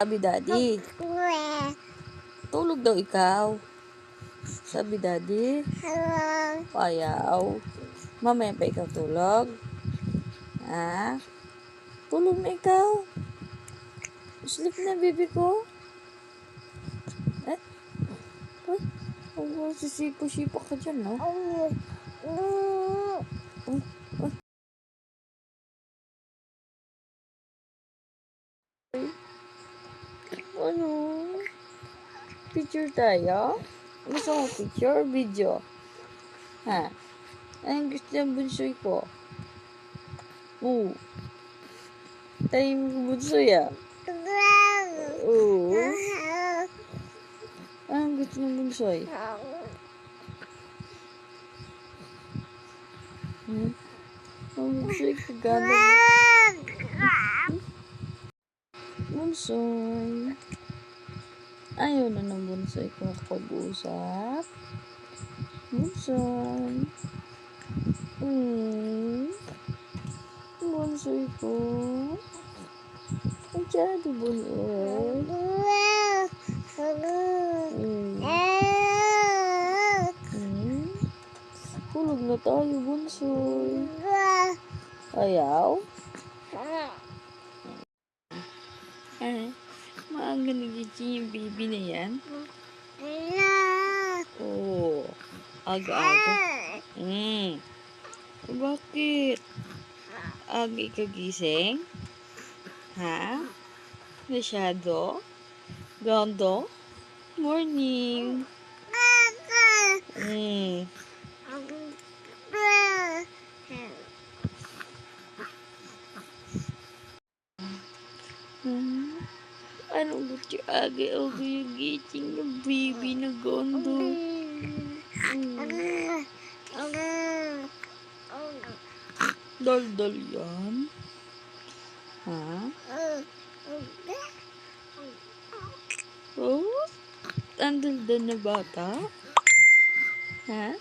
Sabi daddy. Tulog daw ikaw. Sabi daddy. Ayaw. Mamaya pa ikaw tulog. Ha? Tulog na ikaw. Sleep na baby ko. Eh? Oh, sisipo-sipo ka dyan, no? Ano? Picture tayo? Gusto mo picture or video? Ha? Anong gusto ng bunsoy ko? Oo. Tayo mo bunsoy ah. Oo. Anong gusto ng bunsoy? Ang bunsoy kaganda mo. Bunsoy. Ayaw na ng bunsoy ko makapag-usap. Bunsoy. Bunsoy ko. Ang tiyado bunsoy. Tulog na tayo bunsoy. Ayaw? Maaga nagising yung baby na yan? Oo. Aga-aga. Bakit? Aga ikagising? Ha? Masyado? Gando? Morning. Anong gusto aga-aga yung gising ng baby na gondo? Dal-dal yan? Ha? Oh? Ang dal-dal na bata? Ha?